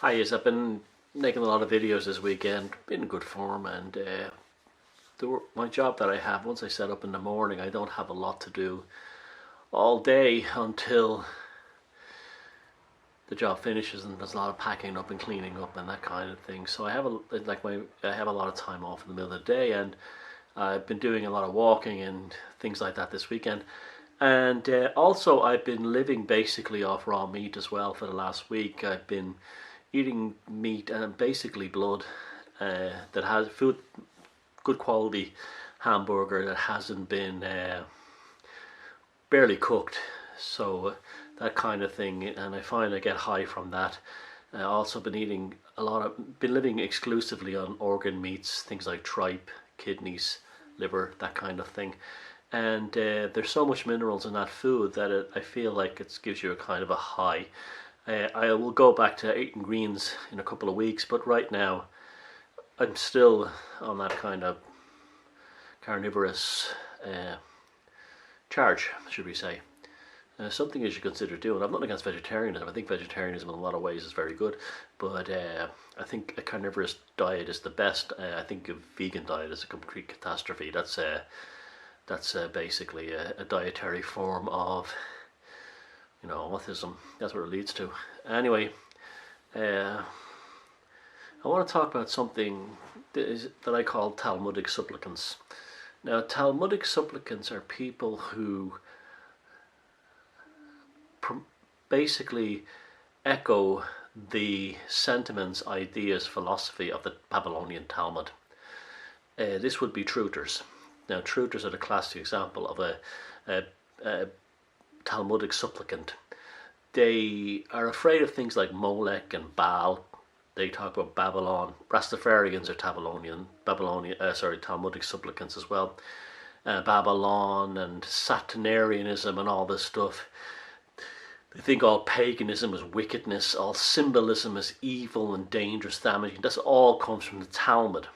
Hi, yes, I've been making a lot of videos this weekend, been in good form, and my job that I have, once I set up in the morning, I don't have a lot to do all day until the job finishes, and there's a lot of packing up and cleaning up and that kind of thing. So I have a lot of time off in the middle of the day, and I've been doing a lot of walking and things like that this weekend. And also I've been living basically off raw meat as well for the last week. I've been eating meat and basically blood that has good quality hamburger that hasn't been barely cooked. So that kind of thing, and I find I get high from that. I also been living exclusively on organ meats, things like tripe, kidneys, liver, that kind of thing. And there's so much minerals in that food that I feel like it gives you a kind of a high. I will go back to eating greens in a couple of weeks, but right now I'm still on that kind of carnivorous charge, should we say. Something you should consider doing. I'm not against vegetarianism. I think vegetarianism in a lot of ways is very good, but I think a carnivorous diet is the best. I think a vegan diet is a complete catastrophe. That's basically a dietary form of, autism. That's what it leads to. Anyway, I want to talk about something that I call Talmudic supplicants. Now, Talmudic supplicants are people who basically echo the sentiments, ideas, philosophy of the Babylonian Talmud. This would be truthers. Now, truthers are the classic example of a Talmudic supplicant. They are afraid of things like Molech and Baal. They talk about Babylon. Rastafarians are Talmudic supplicants as well. Babylon and Saturnarianism and all this stuff. They think all paganism is wickedness, all symbolism is evil and dangerous, damaging. This all comes from the Talmud.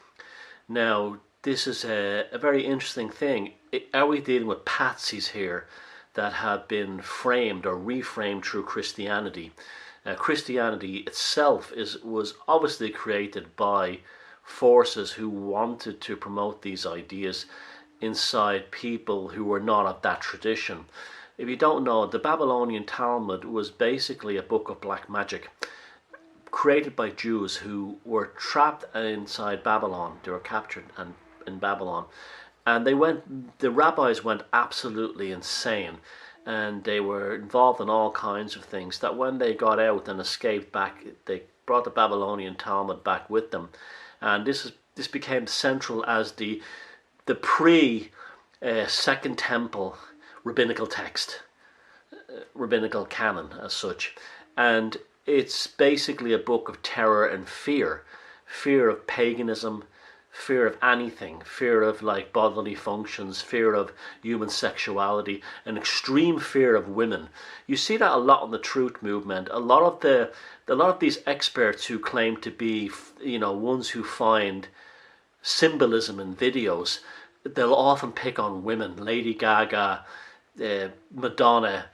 Now, this is a very interesting thing. Are we dealing with patsies here that have been framed or reframed through Christianity? Christianity itself was obviously created by forces who wanted to promote these ideas inside people who were not of that tradition. If you don't know, the Babylonian Talmud was basically a book of black magic created by Jews who were trapped inside Babylon. They were captured in Babylon, and the rabbis went absolutely insane, and they were involved in all kinds of things that when they got out and escaped back, they brought the Babylonian Talmud back with them. And this became central as the pre Second Temple rabbinical text, rabbinical canon as such. And it's basically a book of terror and fear of paganism, fear of anything, fear of like bodily functions, fear of human sexuality, an extreme fear of women. You see that a lot in the truth movement. A lot of these experts who claim to be, ones who find symbolism in videos, they'll often pick on women. Lady Gaga, Madonna,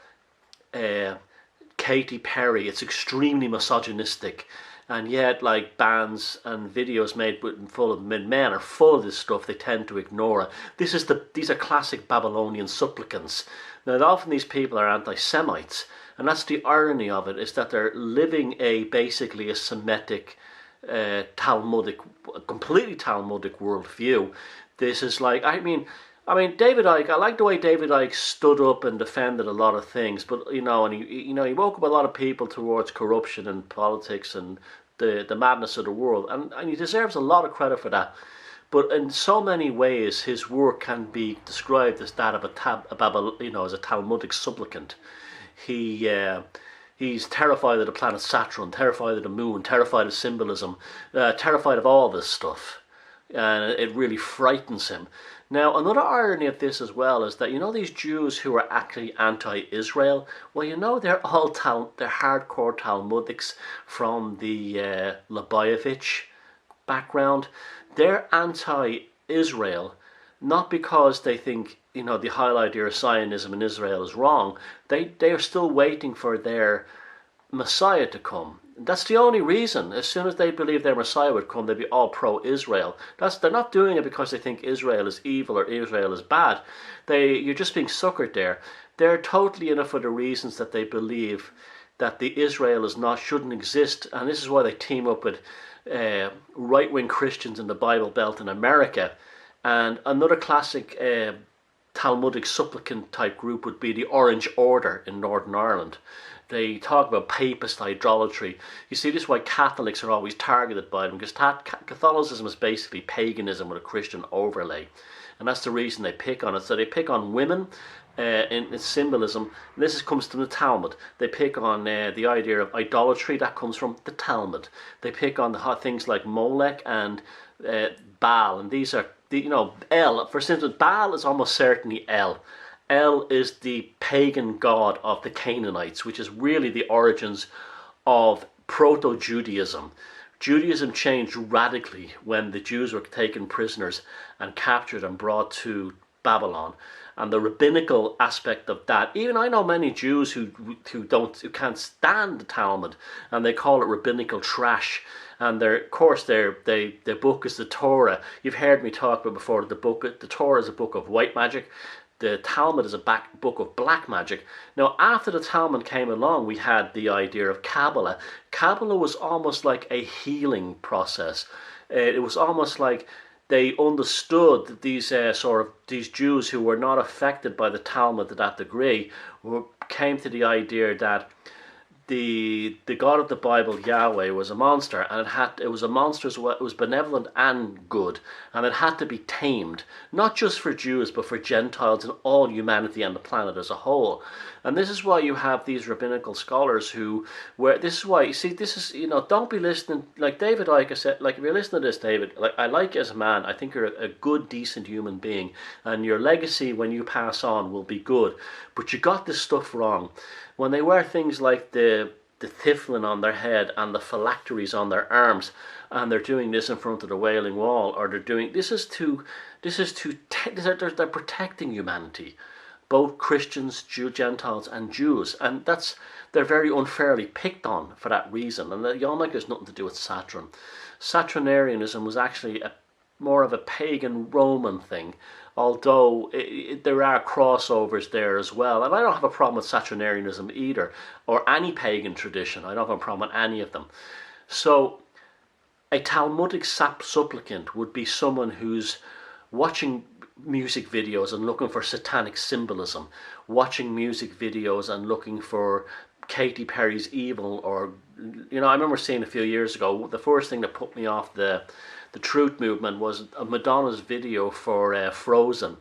Katy Perry. It's extremely misogynistic. And yet, like, bands and videos made full of men are full of this stuff. They tend to ignore it. These are classic Babylonian supplicants. Now, often these people are anti-Semites, and that's the irony of it, is that they're living basically a Semitic, completely Talmudic worldview. This is like, I mean, David Icke. I like the way David Icke stood up and defended a lot of things, but and he woke up a lot of people towards corruption and politics and the madness of the world, and he deserves a lot of credit for that. But in so many ways, his work can be described as that of as a Talmudic supplicant. He's terrified of the planet Saturn, terrified of the moon, terrified of symbolism, terrified of all this stuff, and it really frightens him. Now, another irony of this as well is that, these Jews who are actually anti-Israel, well, they're they're hardcore Talmudics from the Lubavitch background. They're anti-Israel, not because they think, the whole idea of Zionism in Israel is wrong. They are still waiting for their Messiah to come. That's the only reason. As soon as they believe their Messiah would come, they'd be all pro-Israel. They're not doing it because they think Israel is evil or Israel is bad. You're just being suckered there. They're totally in it for the reasons that they believe that the Israel shouldn't exist, and this is why they team up with right-wing Christians in the Bible Belt in America. And another classic Talmudic supplicant type group would be the Orange Order in Northern Ireland. They talk about papist idolatry. You see, this is why Catholics are always targeted by them, because Catholicism is basically paganism with a Christian overlay. And that's the reason they pick on it. So they pick on women in its symbolism. And this comes from the Talmud. They pick on the idea of idolatry. That comes from the Talmud. They pick on the things like Molech and Baal. And these are, El. For instance, Baal is almost certainly El. El is the pagan god of the Canaanites, which is really the origins of Proto-Judaism. Judaism changed radically when the Jews were taken prisoners and captured and brought to Babylon. And the rabbinical aspect of that, even I know many Jews who can't stand the Talmud, and they call it rabbinical trash. And their book is the Torah. You've heard me talk about before. The Torah is a book of white magic. The Talmud is a book of black magic. Now, after the Talmud came along, we had the idea of Kabbalah. Kabbalah was almost like a healing process. It was almost like they understood that these Jews who were not affected by the Talmud to that degree came to the idea that the God of the Bible, Yahweh, was a monster, and it was a monster as well. It was benevolent and good, and it had to be tamed, not just for Jews, but for Gentiles and all humanity and the planet as a whole. And this is why you have these rabbinical scholars don't be listening, like David Icke said, like if you're listening to this, David, like I like you as a man, I think you're a good, decent human being, and your legacy when you pass on will be good, but you got this stuff wrong. When they wear things like the tefillin on their head and the phylacteries on their arms, and they're doing this in front of the Wailing Wall, or they're protecting humanity, both Christians, Gentiles, and Jews, and they're very unfairly picked on for that reason. And the Yom has nothing to do with Saturn. Saturnarianism was actually more of a pagan Roman thing, although there are crossovers there as well. And I don't have a problem with Saturnarianism either, or any pagan tradition. I don't have a problem with any of them. So a Talmudic supplicant would be someone who's watching music videos and looking for satanic symbolism, watching music videos and looking for Katy Perry's evil, or I remember seeing a few years ago, the first thing that put me off the truth movement was Madonna's video for Frozen,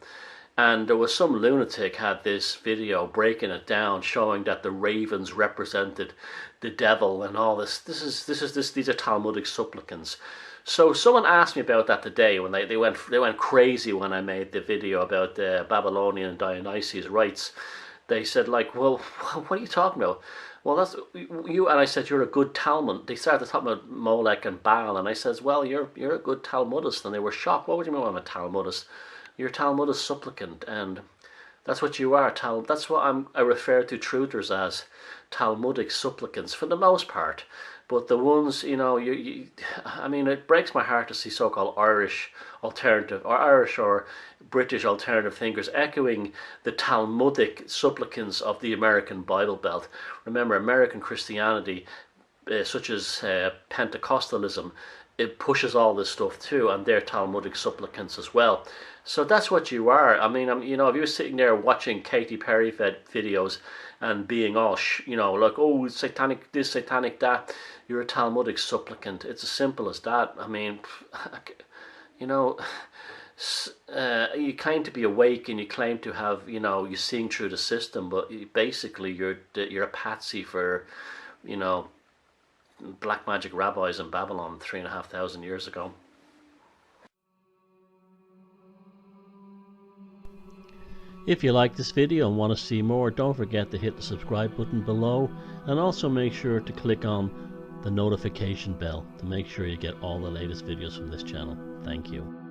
and there was some lunatic had this video breaking it down, showing that the ravens represented the devil and all this. These are Talmudic supplicants. So someone asked me about that today when they went crazy when I made the video about the Babylonian Dionysus rites. They said, like, well, what are you talking about? Well, that's you. And I said, you're a good Talmud. They started talking about Molech and Baal, and I says, well, you're a good Talmudist. And they were shocked. What would you mean I'm a Talmudist? You're a Talmudist supplicant, and that's what you are. That's what I refer to truthers as, Talmudic supplicants for the most part. But the ones, I mean, it breaks my heart to see so-called Irish alternative, or Irish or British alternative thinkers echoing the Talmudic supplicants of the American Bible Belt. Remember, American Christianity, such as Pentecostalism, it pushes all this stuff too, and they're Talmudic supplicants as well. So that's what you are. I mean, if you're sitting there watching Katy Perry videos and being all, like, oh, satanic this, satanic that, you're a Talmudic supplicant. It's as simple as that. I mean, you claim to be awake and you claim to have, you're seeing through the system, but basically you're a patsy for, black magic rabbis in Babylon 3,500 years ago. If you like this video and want to see more, don't forget to hit the subscribe button below, and also make sure to click on the notification bell to make sure you get all the latest videos from this channel. Thank you.